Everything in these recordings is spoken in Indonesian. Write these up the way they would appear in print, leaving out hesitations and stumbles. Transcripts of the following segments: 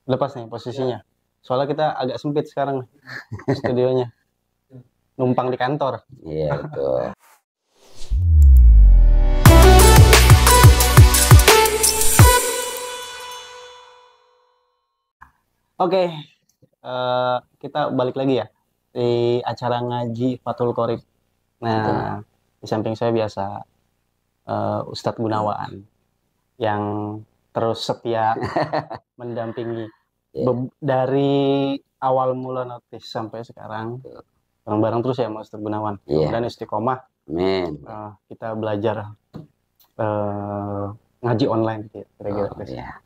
Lepas nih posisinya. Soalnya kita agak sempit sekarang nih, studionya. Numpang di kantor. Iya, betul. Oke, kita balik lagi ya di acara ngaji Fathul Qorib. Nah, di samping saya biasa Ustadz Gunawan yang terus setia mendampingi Iya, dari awal mula notis sampai sekarang. Bareng-bareng terus ya Mas Ustadz Gunawan. iya. Mudah-mudahan istiqomah Amin. kita belajar ngaji online gitu ya, kira-kira. Oh, iya.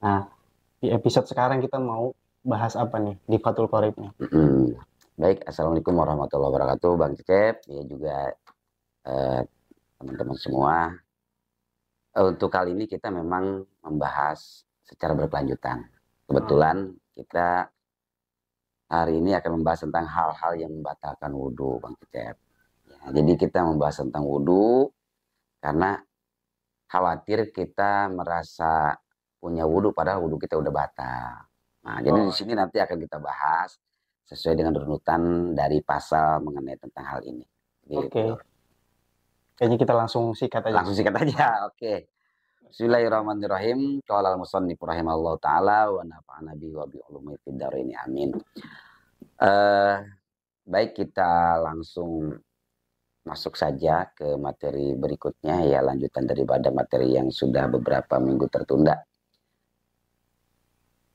Nah, di episode sekarang kita mau bahas apa nih di Fathul Qorib nih? Baik, Assalamualaikum warahmatullahi wabarakatuh, Bang Cecep. Ya juga eh, teman-teman semua. Untuk kali ini kita memang membahas secara berkelanjutan. Kebetulan kita hari ini akan membahas tentang hal-hal yang membatalkan wudhu, Bang Cecep. Ya, jadi kita membahas tentang wudhu karena khawatir kita merasa punya wudhu padahal wudhu kita udah batal. Nah, jadi di sini nanti akan kita bahas sesuai dengan runutan dari pasal mengenai tentang hal ini. Gitu. Oke. Kayaknya kita langsung sikat aja. Langsung sikat aja. Oke. Bismillahirrahmanirrahim. Qala al-musannif rahimallahu taala wa nafa'ana bihi wa bi ulumi fid dharain. Amin. Baik, kita langsung masuk saja ke materi berikutnya, ya lanjutan daripada materi yang sudah beberapa minggu tertunda.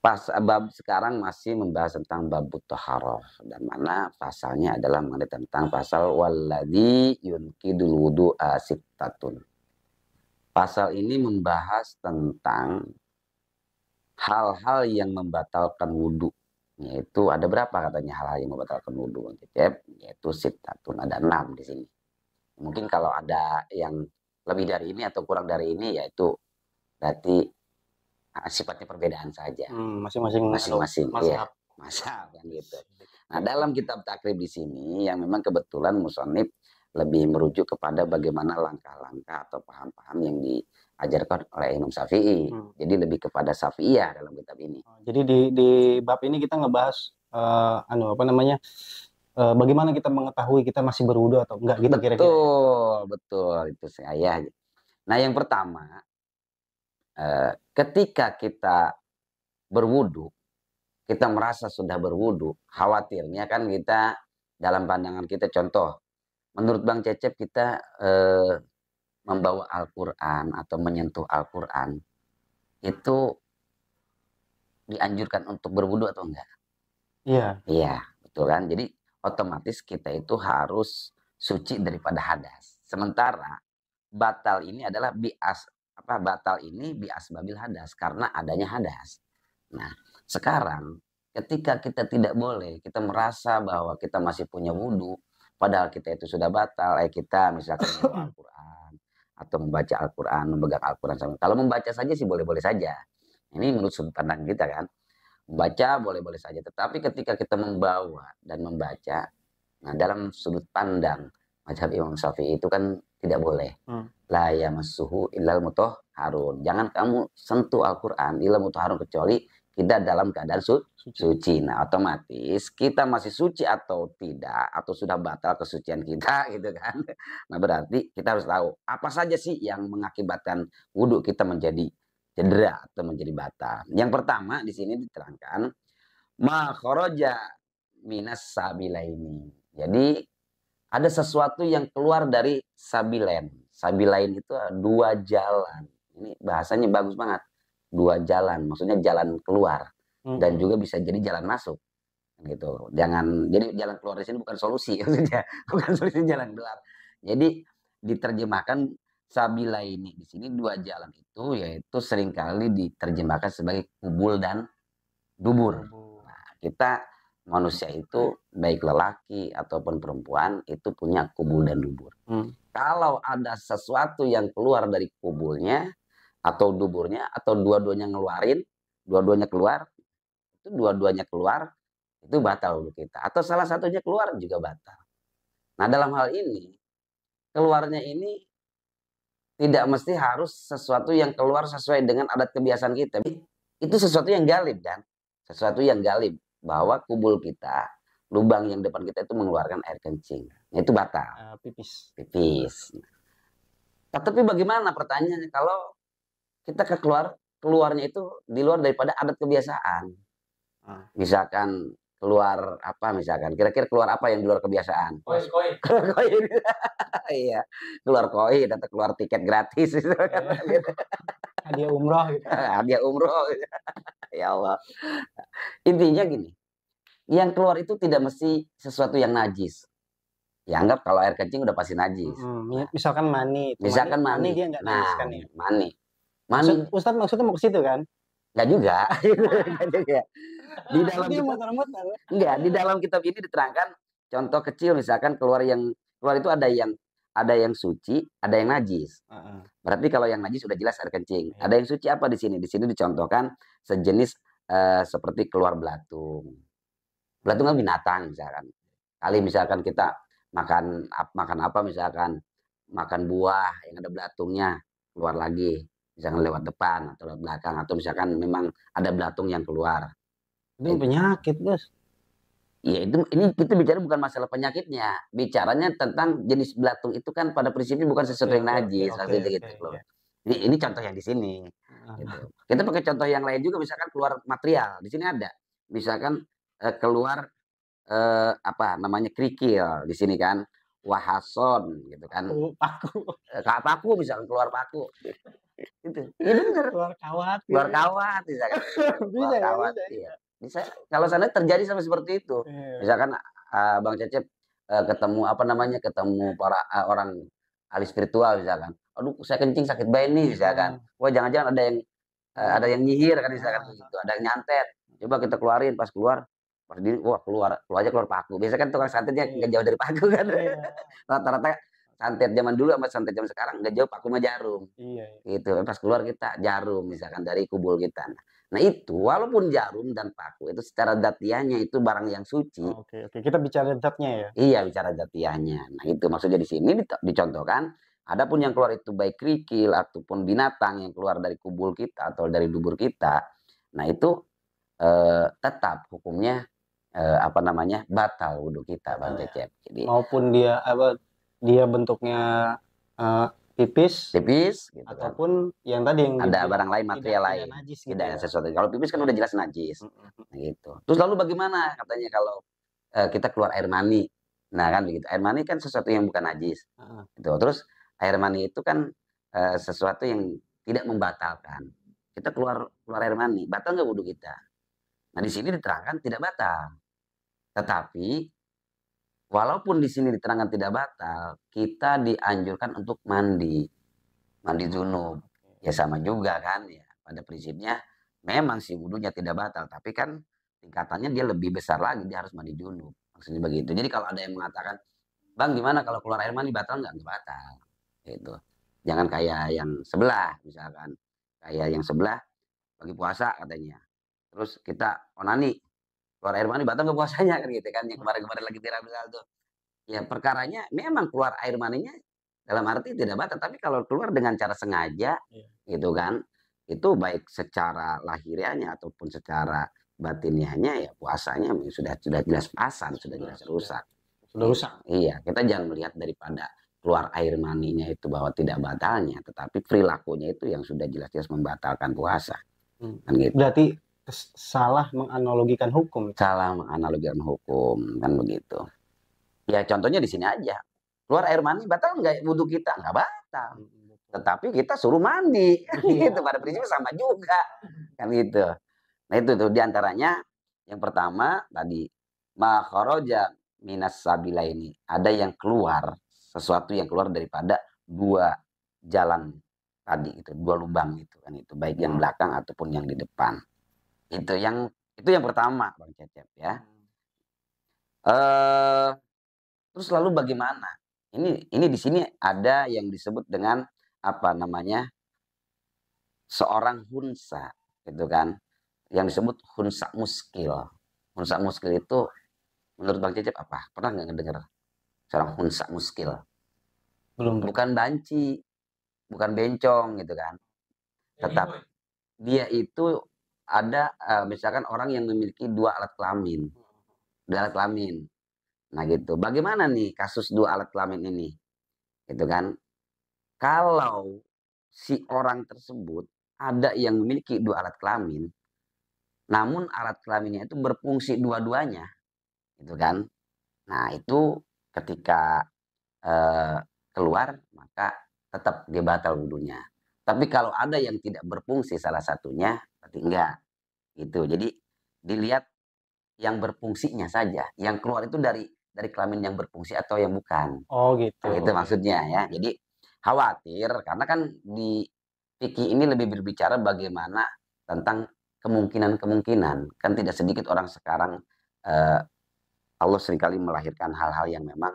Bab sekarang masih membahas tentang bab thaharah, dan mana pasalnya adalah mengenai tentang pasal walladzi yunkidul wudu'a sittatun. Pasal ini membahas tentang hal-hal yang membatalkan wudhu. Yaitu ada berapa katanya hal-hal yang membatalkan wudhu? Yaitu sittatun, ada 6 di sini. Mungkin kalau ada yang lebih dari ini atau kurang dari ini, yaitu berarti sifatnya perbedaan saja. Masing-masing, iya. Mazhab kan gitu. Nah, dalam kitab takrib di sini yang memang kebetulan musannif lebih merujuk kepada bagaimana langkah-langkah atau paham-paham yang diajarkan oleh Imam Syafi'i. Jadi lebih kepada Syafi'iyah dalam kitab ini. Jadi di bab ini kita ngebahas bagaimana kita mengetahui kita masih berwudu atau enggak gitu kira-kira. Betul itu saya. Nah, yang pertama, ketika kita berwudu, kita merasa sudah berwudu, khawatirnya kan kita dalam pandangan kita, contoh, menurut Bang Cecep kita membawa Al-Quran atau menyentuh Al-Quran, itu dianjurkan untuk berwudu atau enggak? Iya. Iya, betul kan? Jadi otomatis kita itu harus suci daripada hadas. Sementara batal ini adalah batal ini biasbabil hadas, karena adanya hadas. Nah, sekarang ketika kita tidak boleh, kita merasa bahwa kita masih punya wudhu, padahal kita itu sudah batal, kita misalkan membawa Al-Quran, atau membaca Al-Quran, memegang Al-Quran. Kalau membaca saja sih boleh-boleh saja. Ini menurut sudut pandang kita kan. Membaca boleh-boleh saja. Tetapi ketika kita membawa dan membaca, nah dalam sudut pandang mazhab Imam Syafi'i itu kan tidak boleh. La yamassuhu illal mutahharun. Jangan kamu sentuh Al-Quran illal mutahharun, kecuali kita dalam keadaan suci. Nah, otomatis kita masih suci atau tidak, atau sudah batal kesucian kita gitu kan. Nah, berarti kita harus tahu apa saja sih yang mengakibatkan wudhu kita menjadi cedera atau menjadi batal. Yang pertama di sini diterangkan ma kharaja minas sabilaini. Jadi ada sesuatu yang keluar dari sabilen. Sabilain itu dua jalan. Ini bahasanya bagus banget. Dua jalan, maksudnya jalan keluar, dan juga bisa jadi jalan masuk gitu. Jadi jalan keluar di sini bukan solusi maksudnya, bukan solusi jalan keluar. Jadi diterjemahkan sabila ini di sini dua jalan itu, yaitu seringkali diterjemahkan sebagai kubul dan dubur. Nah, kita manusia itu baik lelaki ataupun perempuan itu punya kubul dan dubur. Kalau ada sesuatu yang keluar dari kubulnya atau duburnya, atau dua-duanya keluar, itu batal wudhu kita. Atau salah satunya keluar juga batal. Nah, dalam hal ini, keluarnya ini tidak mesti harus sesuatu yang keluar sesuai dengan adat kebiasaan kita. itu sesuatu yang galib kan, sesuatu yang galib bahwa kubul kita, lubang yang depan kita itu mengeluarkan air kencing. Nah, itu batal, Pipis. pipis. Nah, tapi bagaimana pertanyaannya kalau kita keluarnya itu di luar daripada adat kebiasaan? Misalkan keluar apa misalkan, kira-kira keluar apa yang di luar kebiasaan? Koin. Koin. Iya, keluar koin atau keluar tiket gratis gitu kan. Hadiah umroh gitu. Hadiah umroh. Ya Allah. Intinya gini, yang keluar itu tidak mesti sesuatu yang najis. Ya anggap kalau air kencing udah pasti najis. Misalkan mani. Misalkan mani. dia nggak najis kan ya? Mani. Ustadz maksudnya mau ke situ kan? Nggak juga. Nggak juga. Di dalam enggak, di dalam kitab ini diterangkan contoh kecil, misalkan keluar itu ada yang suci, ada yang najis. Berarti kalau yang najis sudah jelas air kencing. Ada yang suci apa di sini? Di sini dicontohkan sejenis seperti keluar belatung. Belatung kan binatang misalkan. Kali misalkan kita makan apa misalkan makan buah yang ada belatungnya, keluar lagi. Misalkan lewat depan atau lewat belakang, atau misalkan memang ada belatung yang keluar. Itu penyakit, Bos. Ya ini kita bicara bukan masalah penyakitnya, bicaranya tentang jenis belatung itu kan pada prinsipnya bukan sesuatu yang najis, gitu. Ini contoh yang di sini. Gitu. Kita pakai contoh yang lain juga, misalkan keluar material, di sini ada, misalkan keluar apa namanya kerikil di sini kan, wahason gitu kan, paku misalkan keluar paku. Itu benar, keluar kawat misalkan. Keluar kawat, iya. Bisa kalau sana terjadi sama seperti itu. Misalkan Bang Cecep ketemu para orang ahli spiritual misalkan. Aduh, saya kencing sakit bayi nih misalkan. Wah, jangan-jangan ada yang nyihir kan misalkan gitu, ada yang nyantet. Coba kita keluarin, pas keluar keluar aja paku. Biasanya kan tukang santetnya nggak jauh dari paku kan. Rata-rata santet zaman dulu sama santet zaman sekarang nggak jauh, paku sama jarum. Gitu. Pas keluar kita jarum misalkan dari kubul kita. Nah itu walaupun jarum dan paku itu secara zatiahnya itu barang yang suci. Oke. Kita bicara zatnya ya. Iya, bicara zatiahnya. Nah itu maksudnya di sini dicontohkan. Adapun yang keluar itu baik kerikil ataupun binatang yang keluar dari kubul kita atau dari dubur kita, nah itu tetap hukumnya batal wudhu kita, Bang Cecep. Jadi maupun dia bentuknya pipis gitu ataupun kan, yang tadi yang ada barang lain, material lain, najis, tidak sesuatu. Kalau pipis kan udah jelas najis. Nah, gitu. Terus lalu bagaimana katanya kalau kita keluar air mani? Nah kan begitu. Air mani kan sesuatu yang bukan najis. Gitu. Terus air mani itu kan sesuatu yang tidak membatalkan. Kita keluar air mani, batal nggak wudhu kita? Nah di sini diterangkan tidak batal. Tetapi walaupun di sini diterangkan tidak batal, kita dianjurkan untuk mandi junub. Ya sama juga kan ya. Pada prinsipnya memang sih wudhunya tidak batal, tapi kan tingkatannya dia lebih besar lagi, dia harus mandi junub. Maksudnya begitu. Jadi kalau ada yang mengatakan, "Bang, gimana kalau keluar air mani batal nggak?" Nggak batal. Gitu. Jangan kayak yang sebelah misalkan. Kayak yang sebelah lagi puasa katanya. Terus kita onani, keluar air mani batal nggak puasanya kan gitu kan, yang kemarin lagi viral tuh. Ya perkaranya memang keluar air maninya dalam arti tidak batal, tapi kalau keluar dengan cara sengaja gitu kan, itu baik secara lahiriahnya ataupun secara batiniahnya ya puasanya sudah jelas pasan, sudah jelas rusak. Iya, kita jangan melihat daripada keluar air maninya itu bahwa tidak batalnya, tetapi perilakunya itu yang sudah jelas-jelas membatalkan puasa. Kan gitu. Berarti salah menganalogikan hukum. Kan begitu. Ya contohnya di sini aja. Keluar air mani batal nggak wudhu kita? Nggak batal. Tetapi kita suruh mandi. Gitu. Pada prinsipnya sama juga. Kan gitu. Nah itu tuh diantaranya. Yang pertama tadi. Ma kharaja minas sabila ini. Ada yang keluar. Sesuatu yang keluar daripada dua jalan tadi. Itu dua lubang itu kan itu. Baik yang belakang ataupun yang di depan. Itu yang pertama Bang Cecep ya. Terus lalu bagaimana? Ini di sini ada yang disebut dengan seorang hunsa, gitu kan? Yang disebut hunsa muskil. Hunsa muskil itu menurut Bang Cecep apa? Pernah nggak ngedengar seorang hunsa muskil? Belum. Bukan banci, bukan bencong gitu kan? Tetap dia itu ada misalkan orang yang memiliki 2 alat kelamin. 2 alat kelamin. Nah gitu. Bagaimana nih kasus 2 alat kelamin ini? Gitu kan. Kalau si orang tersebut ada yang memiliki 2 alat kelamin, namun alat kelaminnya itu berfungsi dua-duanya, gitu kan. Nah itu ketika keluar maka tetap dia batal wudunya. Tapi kalau ada yang tidak berfungsi salah satunya, berarti enggak. Gitu. Jadi dilihat yang berfungsinya saja. Yang keluar itu dari kelamin yang berfungsi atau yang bukan. Oh gitu. Nah, itu maksudnya ya. Jadi khawatir karena kan di fikih ini lebih berbicara bagaimana tentang kemungkinan-kemungkinan. Kan tidak sedikit orang sekarang Allah seringkali melahirkan hal-hal yang memang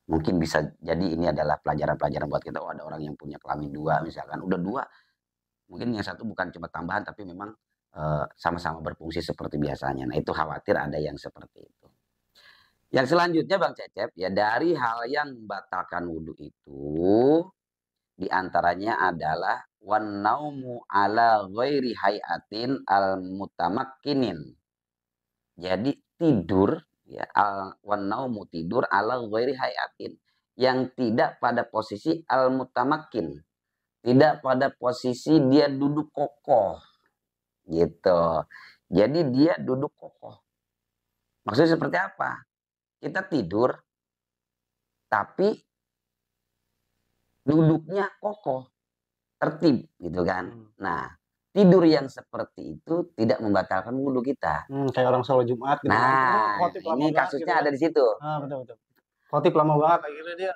mungkin bisa jadi ini adalah pelajaran-pelajaran buat kita. Oh, ada orang yang punya kelamin 2 misalkan, udah 2, mungkin yang satu bukan cuma tambahan tapi memang sama-sama berfungsi seperti biasanya. Nah itu khawatir ada yang seperti itu. Yang selanjutnya Bang Cecep, ya dari hal yang membatalkan wudhu itu diantaranya adalah wan naumu ala ghairi hayatin al mutamakkinin. Jadi tidur ya wan naumu tidur ala ghairi hayatin yang tidak pada posisi al mutamakkin, tidak pada posisi dia duduk kokoh gitu. Jadi dia duduk kokoh. Maksudnya seperti apa? Kita tidur tapi duduknya kokoh, tertib gitu kan. Nah, tidur yang seperti itu tidak membatalkan wudhu kita. Kayak orang sholat Jumat gitu. Nah, ini kasusnya ada di situ. Betul. Khotib lama banget akhirnya dia.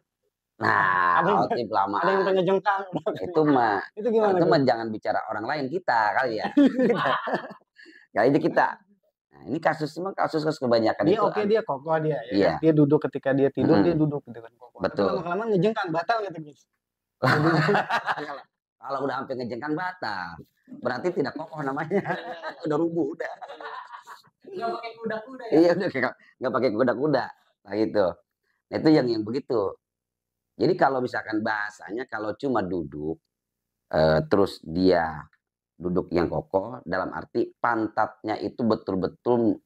Nah, khotib lama. Ada yang pengen jengkang. Itu mah itu gimana? Itu mah jangan bicara orang lain, kita kali ya. Kali ini kita. Nah, ini kasus kebanyakan dia itu. Dia kokoh dia. Ya iya. Kan? Dia duduk ketika dia tidur, dia duduk gitu kan kokoh. Betul. Lama-lama ngejengkang, batal gitu guys. Kalau udah sampai ngejengkang batal, berarti tidak kokoh namanya. Udah rubuh udah. Nggak pakai kuda-kuda ya? Iya udah nggak pakai kuda-kuda. Nah itu. Nah, itu yang begitu. Jadi kalau misalkan bahasanya kalau cuma duduk terus dia duduk yang kokoh dalam arti pantatnya itu betul-betul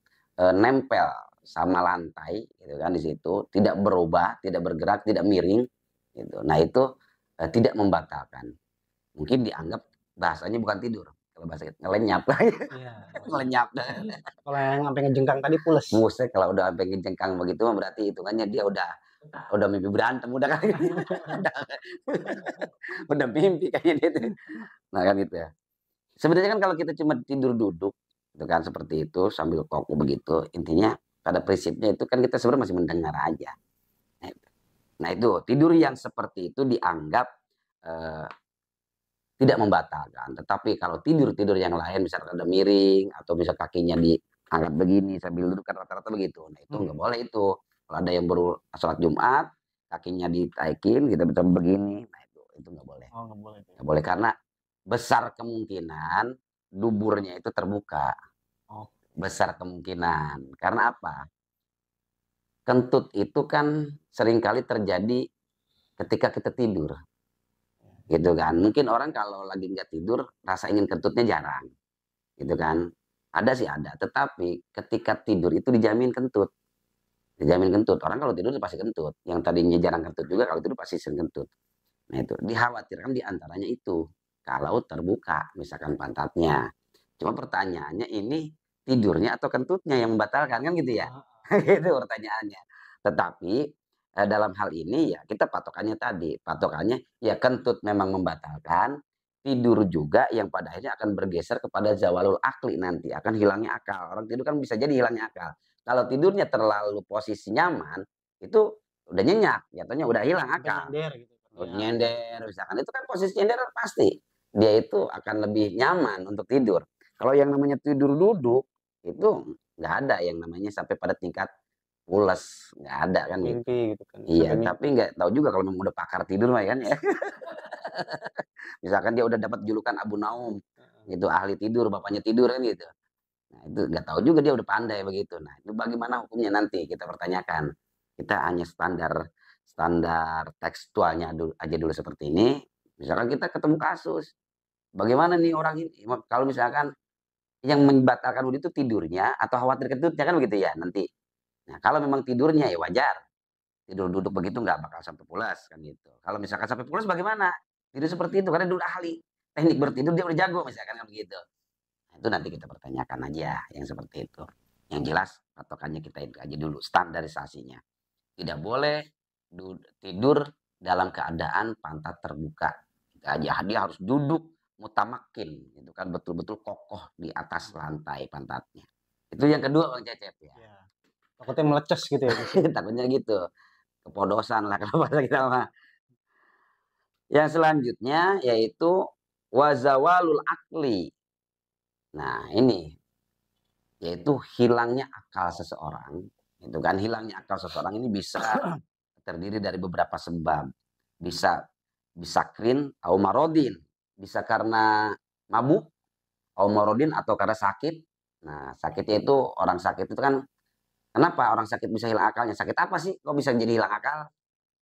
nempel sama lantai gitu kan di situ, tidak berubah, tidak bergerak, tidak miring gitu. Nah itu tidak membatalkan. Mungkin dianggap bahasanya bukan tidur. Kalau bahasa ngelenyap. Iya. Ngelenyap. Kalau yang sampai ngejengkang tadi pules. Buset, kalau udah sampai ngejengkang begitu berarti hitungannya dia udah mimpi berantem udah kan. Udah mimpi kayaknya itu. Nah kan gitu ya. Sebenarnya kan kalau kita cuma tidur duduk itu kan seperti itu sambil kokoh begitu, intinya pada prinsipnya itu kan kita sebenarnya masih mendengar aja. Nah itu tidur yang seperti itu dianggap tidak membatalkan. Tetapi kalau tidur yang lain misalkan ada miring atau bisa kakinya diangkat begini sambil duduk kan rata-rata begitu. Nah itu nggak boleh itu. Kalau ada yang baru sholat Jumat kakinya ditaikin kita bisa begini. Nah itu nggak boleh. Oh, nggak boleh. Nggak boleh karena besar kemungkinan duburnya itu terbuka. Oh. Besar kemungkinan. Karena apa? Kentut itu kan seringkali terjadi ketika kita tidur. Gitu kan. Mungkin orang kalau lagi nggak tidur rasa ingin kentutnya jarang. Gitu kan. Ada sih ada. Tetapi ketika tidur itu dijamin kentut. Dijamin kentut. Orang kalau tidur pasti kentut. Yang tadinya jarang kentut juga kalau tidur pasti sering kentut. Nah itu dikhawatirkan diantaranya itu. Kalau terbuka misalkan pantatnya. Cuma pertanyaannya ini tidurnya atau kentutnya yang membatalkan kan gitu ya. Itu pertanyaannya. Tetapi dalam hal ini ya kita patokannya tadi. Patokannya ya kentut memang membatalkan. Tidur juga yang pada akhirnya akan bergeser kepada zawalul akli nanti. Akan hilangnya akal. Orang tidur kan bisa jadi hilangnya akal. Kalau tidurnya terlalu posisi nyaman. Itu udah nyenyak. Jatuhnya udah hilang akal. Nyender misalkan. Itu kan posisi nyender pasti. Dia itu akan lebih nyaman untuk tidur. Kalau yang namanya tidur duduk. Itu nggak ada yang namanya sampai pada tingkat pules, nggak ada kan mimpi gitu kan. Iya, tapi nggak tahu juga kalau memang udah pakar tidur mah kan ya. Misalkan dia udah dapat julukan Abu Naum, gitu ahli tidur, bapaknya tidur kan gitu. Nah itu nggak tahu juga dia udah pandai begitu. Nah itu bagaimana hukumnya nanti kita pertanyakan. Kita hanya standar tekstualnya aja dulu seperti ini. Misalkan kita ketemu kasus, bagaimana nih orang ini? Kalau misalkan yang membatalkan wudhu itu tidurnya atau khawatir kentutnya kan begitu ya nanti. Nah kalau memang tidurnya ya wajar, tidur duduk begitu nggak bakal sampai pulas kan gitu. Kalau misalkan sampai pulas bagaimana? Tidur seperti itu karena dia udah ahli teknik bertidur, dia udah jago misalkan kan begitu. Nah, itu nanti kita pertanyakan aja yang seperti itu. Yang jelas patokannya kita itu aja dulu standarisasinya. Tidak boleh tidur dalam keadaan pantat terbuka. Aja dia harus duduk mutamakin, itu kan betul-betul kokoh di atas lantai pantatnya. Itu yang kedua Bang Cecep ya. Ya. Takutnya meleces gitu ya. Takutnya gitu. Kepodosan lah kalau bahasa kita mah. Yang selanjutnya yaitu wazawalul akli. Nah, ini yaitu hilangnya akal seseorang. Itu kan hilangnya akal seseorang ini bisa terdiri dari beberapa sebab. Bisa krin atau marodin, bisa karena mabuk, atau marodin atau karena sakit. Nah, sakitnya itu orang sakit itu kan kenapa orang sakit bisa hilang akalnya? Sakit apa sih? Kok bisa jadi hilang akal?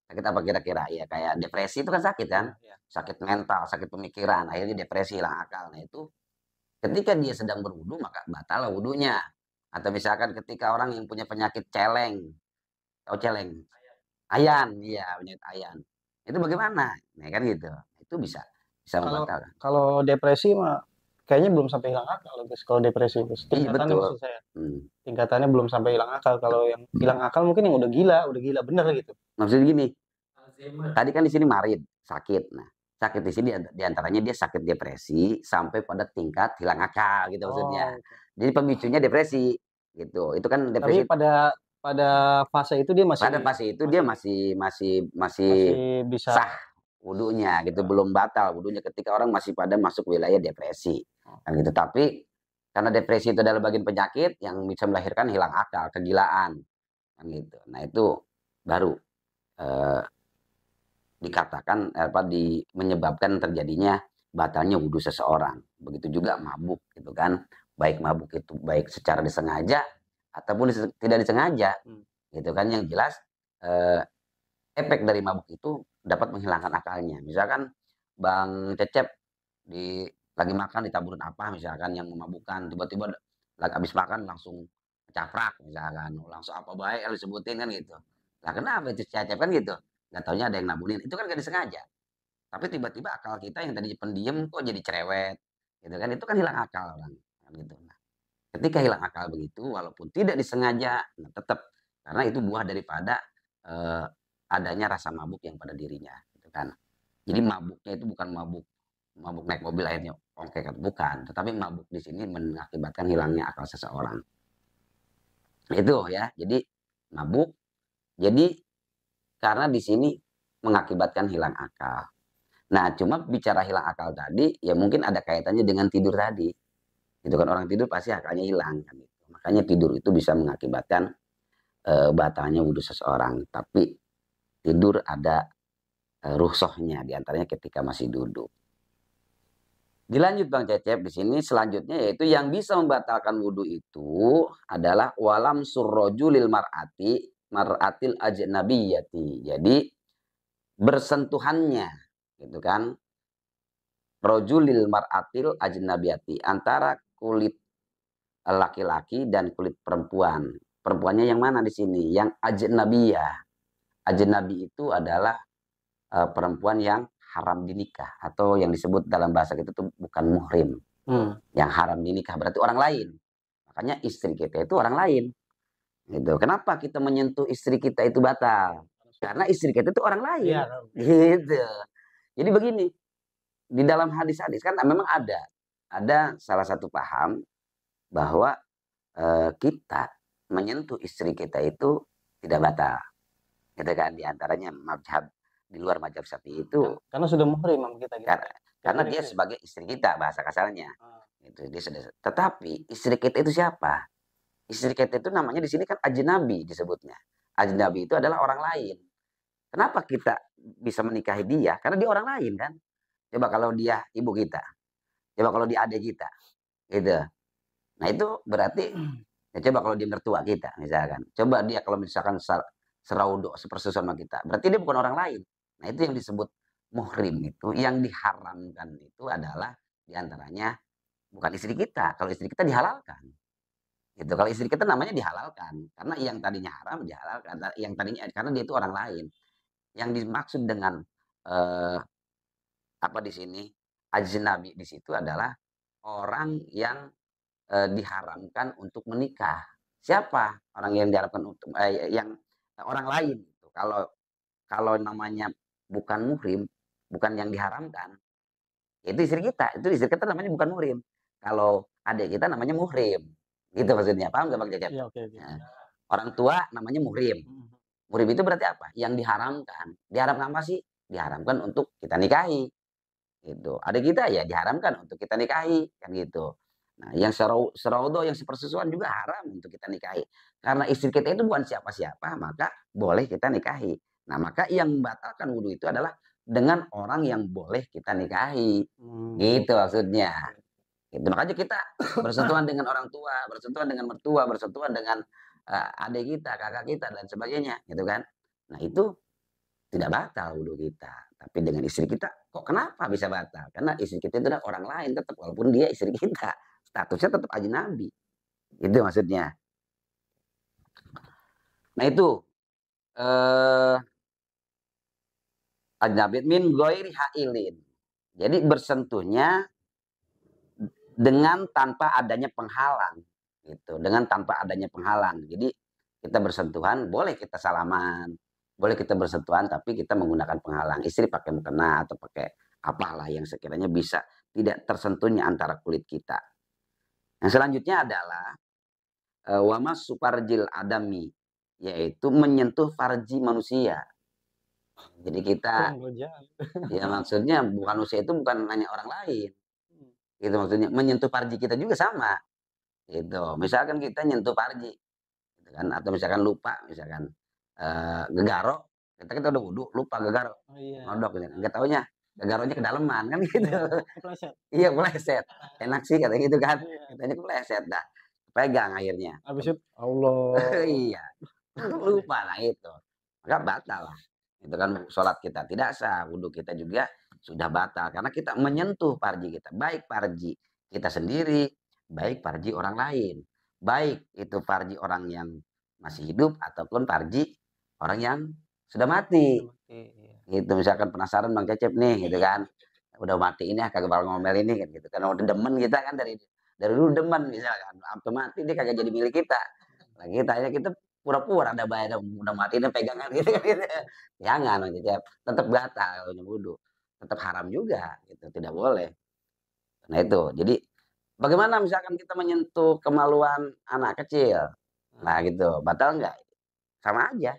Sakit apa kira-kira? Ya kayak depresi itu kan sakit kan? Sakit mental, sakit pemikiran, akhirnya depresi, hilang akal. Nah itu ketika dia sedang berwudu maka batal wudunya. Atau misalkan ketika orang yang punya penyakit celeng, tahu celeng? Ayan, iya penyakit ayan. Itu bagaimana? Nah kan gitu. Itu bisa membatalkan. Kalau depresi mah kayaknya belum sampai hilang akal, Gus. Kalau depresi itu Iya tingkatannya betul. maksud saya. Tingkatannya belum sampai hilang akal. Kalau yang hilang akal mungkin yang udah gila bener gitu. Maksudnya gini. Tadi kan di sini marid, sakit. Nah, sakit di sini diantaranya dia sakit depresi sampai pada tingkat hilang akal gitu maksudnya. Jadi pemicunya depresi gitu. Itu kan depresi. Tapi pada fase itu dia masih. Pada fase itu dia masih bisa sah wudunya gitu, belum batal wudunya ketika orang masih pada masuk wilayah depresi. Kan gitu. Tapi karena depresi itu adalah bagian penyakit yang bisa melahirkan hilang akal, kegilaan. Kan gitu. Nah, itu baru dikatakan menyebabkan terjadinya batalnya wudhu seseorang. Begitu juga mabuk gitu kan. Baik mabuk itu baik secara disengaja ataupun tidak disengaja. Gitu kan, yang jelas efek dari mabuk itu dapat menghilangkan akalnya. Misalkan Bang Cecep lagi makan ditaburin apa misalkan yang memabukkan, tiba-tiba lagi habis makan langsung caprak misalkan, langsung apa baik kalau disebutin kan gitu. Nah kenapa itu Cecep kan gitu? Nggak taunya ada yang naburin, itu kan gak disengaja. Tapi tiba-tiba akal kita yang tadi pendiam kok jadi cerewet, gitu kan? Itu kan hilang akal orang, kan gitu. Nah, ketika hilang akal begitu, walaupun tidak disengaja, nah tetap karena itu buah daripada adanya rasa mabuk yang pada dirinya, gitu kan? Jadi mabuknya itu bukan mabuk naik mobil akhirnya ongkek, bukan, tetapi mabuk di sini mengakibatkan hilangnya akal seseorang. Itu ya, jadi mabuk, jadi karena di sini mengakibatkan hilang akal. Nah, cuma bicara hilang akal tadi, ya mungkin ada kaitannya dengan tidur tadi. Itu kan orang tidur pasti akalnya hilang kan. Makanya tidur itu bisa mengakibatkan batalnya wudhu seseorang. Tapi tidur ada rukhsahnya, diantaranya ketika masih duduk. Dilanjut Bang Cecep di sini selanjutnya yaitu yang bisa membatalkan wudhu itu adalah walam surrojulil mar'atil ajnabiyati. Jadi bersentuhannya gitu kan, rojulil mar'atil ajnabiyati, antara kulit laki-laki dan kulit perempuan. Perempuannya yang mana di sini? Yang ajnabiyah. Ajnabi itu adalah perempuan yang haram dinikah atau yang disebut dalam bahasa kita itu bukan muhrim. Yang haram dinikah berarti orang lain. Makanya istri kita itu orang lain. Gitu. Kenapa kita menyentuh istri kita itu batal? Karena istri kita itu orang lain. Ya, gitu. Jadi begini, di dalam hadis-hadis kan memang ada salah satu paham bahwa kita menyentuh istri kita itu tidak batal. Gitu kan, diantaranya mazhab di luar mazhab Syafi'i itu karena sudah muhrim sama kita gitu. Karena dia sebagai istri kita bahasa kasarnya. Itu dia sudah. Tetapi istri kita itu siapa? Istri kita itu namanya di sini kan ajnabi disebutnya. Ajnabi itu adalah orang lain. Kenapa kita bisa menikahi dia? Karena dia orang lain kan. Coba kalau dia ibu kita. Coba kalau dia adik kita. Gitu. Nah itu berarti ya coba kalau dia mertua kita misalkan. Coba dia kalau misalkan seraudo sepersusun sama kita. Berarti dia bukan orang lain. Nah itu yang disebut muhrim itu. Yang diharamkan itu adalah diantaranya bukan istri kita. Kalau istri kita dihalalkan. Gitu. Kalau istri kita namanya dihalalkan. Karena yang tadinya haram dihalalkan. Yang tadinya karena dia itu orang lain. Yang dimaksud dengan apa di sini ajnabi di situ adalah orang yang diharamkan untuk menikah. Siapa orang yang diharamkan untuk yang orang lain? Kalau kalau namanya bukan muhrim, bukan yang diharamkan, itu istri kita. Itu istri kita namanya bukan muhrim. Kalau adik kita namanya muhrim. Gitu maksudnya. Paham nggak Bang Cecep? Iya, oke, oke. Nah, orang tua namanya muhrim. Muhrim itu berarti apa? Yang diharamkan. Diharamkan apa sih? Diharamkan untuk kita nikahi. Gitu. Adik kita ya diharamkan untuk kita nikahi. Kan gitu. Nah, yang seraudo, yang sepersusuan juga haram untuk kita nikahi. Karena istri kita itu bukan siapa-siapa, maka boleh kita nikahi. Nah, maka yang membatalkan wudhu itu adalah dengan orang yang boleh kita nikahi. Gitu maksudnya. Gitu. Makanya kita bersentuhan dengan orang tua, bersentuhan dengan mertua, bersentuhan dengan adik kita, kakak kita, dan sebagainya. Gitu kan. Nah, itu tidak batal wudhu kita. Tapi dengan istri kita, kok kenapa bisa batal? Karena istri kita itu adalah orang lain tetap, walaupun dia istri kita. Statusnya tetap ajnabi. Itu maksudnya. Nah itu. Ajnabi min ghairi hailin. Jadi bersentuhnya dengan tanpa adanya penghalang. Gitu. Dengan tanpa adanya penghalang. Jadi kita bersentuhan, boleh kita salaman. Boleh kita bersentuhan, tapi kita menggunakan penghalang. Istri pakai mukena atau pakai apalah yang sekiranya bisa tidak tersentuhnya antara kulit kita. Yang selanjutnya adalah wamas suparjil adami, yaitu menyentuh farji manusia. Jadi kita, ya maksudnya bukan manusia itu bukan hanya orang lain. Gitu maksudnya, menyentuh farji kita juga sama. Gitu. Misalkan kita nyentuh farji, gitu kan? Atau misalkan lupa, misalkan gegaro, kita udah wudhu, lupa gegaro, nodok, gitu. Nggak taunya gegaronya kedalaman kan gitu. Iya, meleset. Enak sih kata gitu kan. Katanya meleset dah. Pegang akhirnya. Habis itu Allah. Iya. Lupa lah itu. Maka batal lah. Itu kan sholat kita tidak sah, wudhu kita juga sudah batal karena kita menyentuh farji kita, baik farji kita sendiri, baik farji orang lain, baik itu farji orang yang masih hidup ataupun farji orang yang sudah mati. Gitu misalkan penasaran Bang Cecep nih, gitu kan, udah mati ini kagak bakal ngomel ini kan gitu kan, udah demen kita kan dari dulu demen misalkan, sampai mati dia kagak jadi milik kita. Lagi kita pura-pura ada bayar udah mati dan pegangan gitu kan gitu. Jangan Bang Cecep, tetap batal wudhu. Tetap haram juga gitu, tidak boleh. Nah itu. Jadi bagaimana misalkan kita menyentuh kemaluan anak kecil? Nah gitu, batal enggak? Sama aja.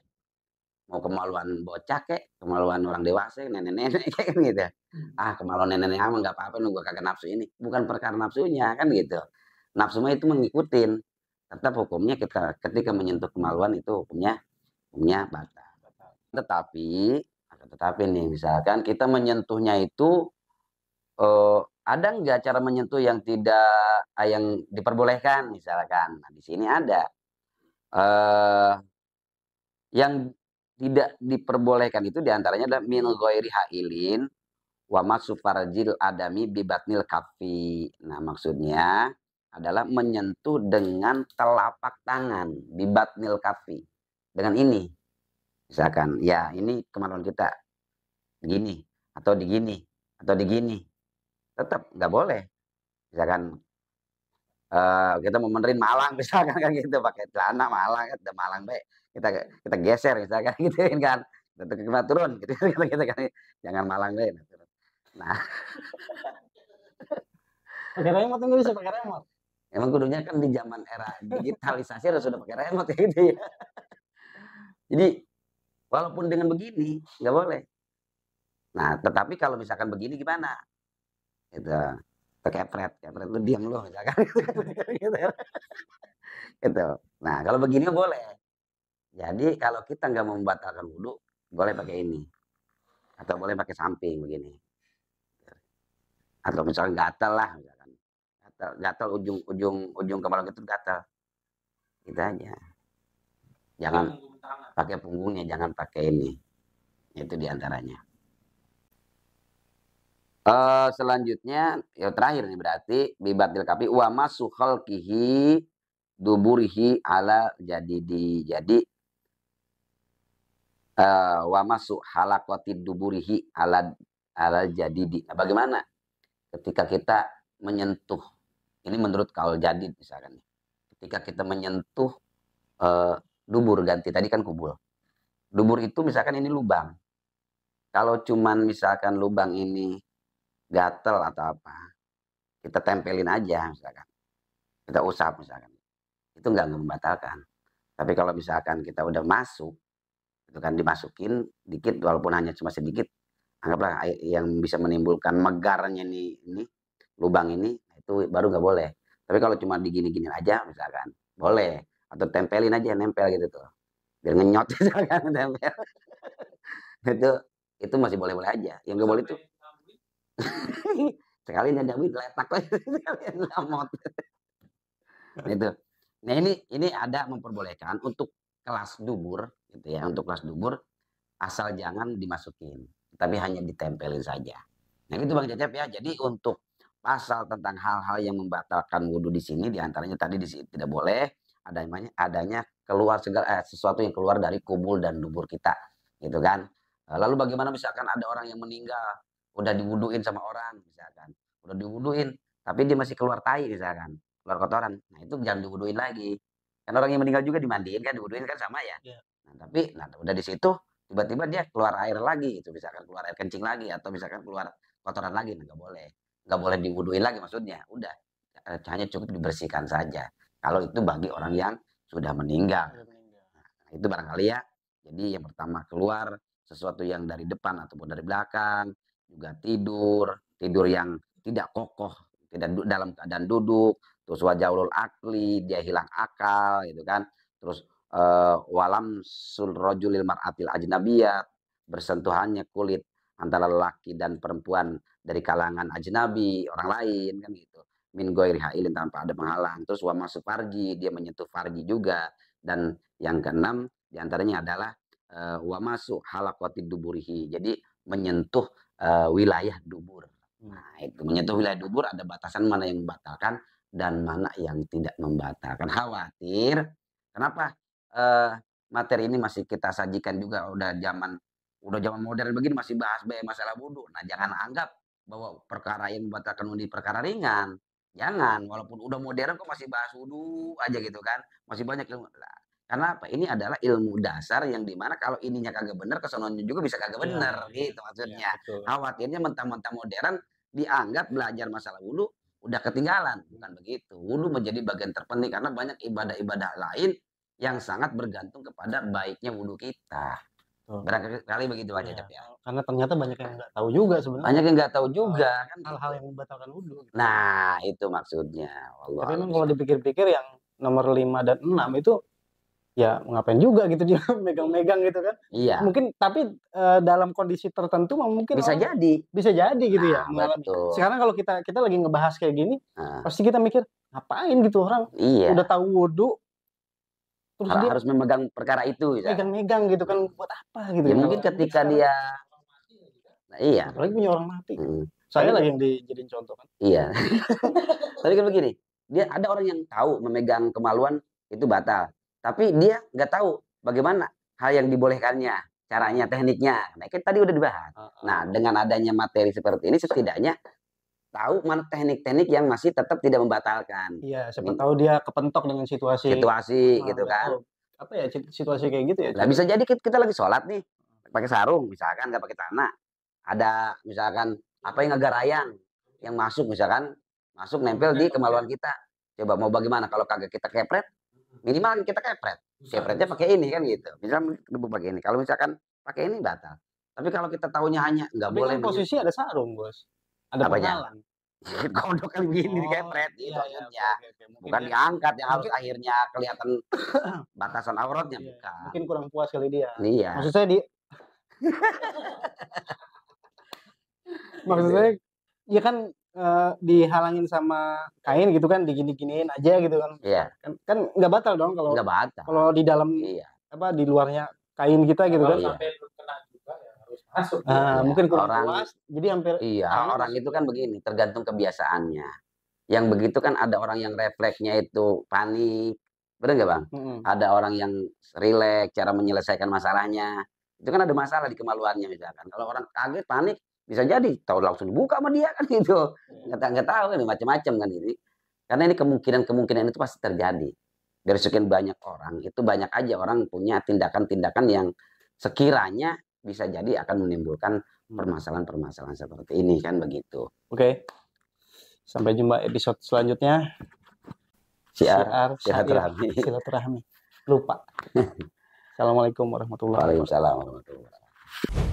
Mau kemaluan bocah kek, kemaluan orang dewasa, nenek-nenek kayak kan gitu. Ah, kemaluan nenek-nenek mah enggak apa-apa nunggu kagak nafsu ini. Bukan perkara nafsunya kan gitu. Nafsu mah itu mengikutin. Tetap hukumnya kita ketika menyentuh kemaluan itu hukumnya batal. Tetapi nih misalkan kita menyentuhnya itu ada nggak cara menyentuh yang tidak yang diperbolehkan misalkan. Nah, di sini ada yang tidak diperbolehkan itu diantaranya adalah min ghairi hailin wa masufarjil adami bibatnil kafi. Nah maksudnya adalah menyentuh dengan telapak tangan bibatnil kafi. Dengan ini misalkan ya ini kemaluan kita begini atau digini atau digini, tetap nggak boleh. Misalkan kita mau menerin Malang misalkan kan gitu pakai celana Malang kan udah Malang baik kita geser misalkan gitu kan kita turun gitu kita kan jangan Malang deh nah Pakai remote nggak bisa pakai remote. emang kudunya kan di zaman era digitalisasi harus sudah pakai remote gitu ya. Jadi walaupun dengan begini nggak boleh. Nah tetapi kalau misalkan begini gimana gitu kepret lu diam lu misalkan gitu. Gitu. Nah kalau begini boleh. Jadi kalau kita nggak mau membatalkan wudhu boleh pakai ini atau boleh pakai samping begini atau misalkan gatal lah misalkan gatal ujung kemaluan itu gatal gitu aja. Jangan pakai punggungnya, jangan pakai ini. Itu diantaranya. Selanjutnya yang terakhir nih berarti bibatil kafi wa masu khalqihi duburihi ala jadidi. Jadi wa masu halaqati duburihi ala jadidi. Nah, bagaimana ketika kita menyentuh, ini menurut kaul jadid misalkan, ketika kita menyentuh dubur, ganti tadi kan kubul. Dubur itu misalkan ini lubang. Kalau cuman misalkan lubang ini gatel atau apa, kita tempelin aja misalkan, kita usap misalkan, itu nggak membatalkan. Tapi kalau misalkan kita udah masuk, itu kan dimasukin dikit walaupun hanya cuma sedikit, anggaplah yang bisa menimbulkan megarnya ini lubang ini, itu baru nggak boleh. Tapi kalau cuma digini-gini aja misalkan boleh, atau tempelin aja, nempel gitu tuh biar ngenyot misalkan, tempel. itu masih boleh-boleh aja. Yang nggak boleh itu sekali ada duit letak lamot. Itu. Nah ini ada memperbolehkan untuk kelas dubur gitu ya, untuk kelas dubur asal jangan dimasukin, tapi hanya ditempelin saja. Nah itu Bang Cecep ya. Jadi untuk pasal tentang hal-hal yang membatalkan wudhu di sini, diantaranya tadi di sini tidak boleh adanya keluar segala sesuatu yang keluar dari kubul dan dubur kita, gitu kan. Lalu bagaimana misalkan ada orang yang meninggal, udah diwuduin sama orang misalkan, udah diwuduin, tapi dia masih keluar tai misalkan, keluar kotoran, nah itu jangan diwuduin lagi. Kan orang yang meninggal juga dimandiin kan, diwuduin kan sama ya. Nah tapi udah di situ tiba-tiba dia keluar air lagi, itu misalkan keluar air kencing lagi, atau misalkan keluar kotoran lagi, nggak boleh diwuduin lagi, maksudnya udah hanya cukup dibersihkan saja. Kalau itu bagi orang yang sudah meninggal. Nah, itu barangkali ya. Jadi yang pertama keluar sesuatu yang dari depan ataupun dari belakang, juga tidur yang tidak kokoh, tidak dalam keadaan duduk, terus wajaulul akli, dia hilang akal gitu kan. Terus walam sul rajulil mar'atil ajnabiyat, bersentuhannya kulit antara lelaki dan perempuan dari kalangan ajnabi, orang lain kan gitu. Min ghairi hailin, tanpa ada penghalang. Terus wa masuk farji, dia menyentuh farji juga. Dan yang keenam diantaranya adalah wa masuk halaqati duburihi. Jadi menyentuh wilayah dubur. Nah, itu menyentuh wilayah dubur ada batasan mana yang membatalkan dan mana yang tidak membatalkan. Khawatir kenapa materi ini masih kita sajikan juga udah zaman modern begini masih bahas masalah wudhu. Nah, jangan anggap bahwa perkara yang membatalkan wudhu perkara ringan. Jangan, walaupun udah modern kok masih bahas wudhu aja gitu kan. Masih banyak ilmu. Nah, karena apa? Ini adalah ilmu dasar yang dimana kalau ininya kagak bener, kesononya juga bisa kagak bener, gitu maksudnya. Khawatirnya mentang-mentang modern dianggap belajar masalah wudhu udah ketinggalan. Bukan begitu. Wudhu menjadi bagian terpenting karena banyak ibadah-ibadah lain yang sangat bergantung kepada baiknya wudhu kita. Barangkali begitu aja ya. Karena ternyata banyak yang nggak tahu juga sebenarnya. Banyak yang nggak tahu juga kan hal-hal yang membatalkan wudhu. Nah, itu maksudnya. Allah. Tapi memang kalau dipikir-pikir yang nomor 5 dan 6 itu ya ngapain juga gitu dia megang-megang gitu kan. Iya. Mungkin tapi dalam kondisi tertentu mungkin bisa jadi gitu ya mengalami. Sekarang kalau kita lagi ngebahas kayak gini, pasti kita mikir ngapain gitu orang udah tahu wudhu terus dia harus memegang perkara itu, megang-megang gitu kan, buat apa gitu ya, mungkin ketika dia iya, apalagi punya orang mati. Saya lagi yang dijadiin contoh kan. Iya. Tapi kan begini, dia ada orang yang tahu memegang kemaluan itu batal, tapi dia nggak tahu bagaimana hal yang dibolehkannya, caranya, tekniknya. Nah, kan tadi udah dibahas. Nah, dengan adanya materi seperti ini setidaknya tahu mana teknik-teknik yang masih tetap tidak membatalkan. Iya, siapa tahu dia kepentok dengan situasi gitu kan. Apa ya, situasi kayak gitu ya. Nah, bisa jadi kita lagi sholat nih, pakai sarung misalkan, nggak pakai celana. Ada misalkan apa yang agak rayang yang masuk misalkan, masuk nempel di kemaluan kita. Coba mau bagaimana kalau kagak kita kepret? Minimal kita kepret. Kepretnya pakai ini kan gitu. Misalnya pakai ini. Kalau misalkan pakai ini batal. Tapi kalau kita tahunya hanya nggak boleh. Kan posisi ada sarung, Bos. Ada penghalang. Kodok kali begini dikepret gitu maksudnya. Bukan diangkat yang harus akhirnya kelihatan batasan auratnya, bukan. Mungkin kurang puas kali dia. Iya. Maksud saya maksud saya ya kan dihalangin sama kain gitu kan, digini-giniin aja gitu kan. Iya. Kan nggak batal dong kalau nggak batal. Kalau di dalam di luarnya kain kita gitu kan. Sampai kena juga ya harus masuk. Mungkin kurang puas, jadi hampir. Iya, orang itu kan begini, tergantung kebiasaannya. Yang begitu kan ada orang yang refleksnya itu panik, benar nggak Bang? Ada orang yang rileks cara menyelesaikan masalahnya. Itu kan ada masalah di kemaluannya misalkan. Kalau orang kaget panik, bisa jadi tahu langsung dibuka sama dia kan gitu. Nggak tahu kan macam-macam kan ini. Karena ini kemungkinan itu pasti terjadi. Dari sekian banyak orang, itu banyak aja orang punya tindakan-tindakan yang sekiranya bisa jadi akan menimbulkan permasalahan-permasalahan seperti ini kan begitu. Oke. Sampai jumpa episode selanjutnya. Silaturahmi. Lupa. Assalamualaikum warahmatullahi wabarakatuh. Waalaikumsalam warahmatullahi wabarakatuh.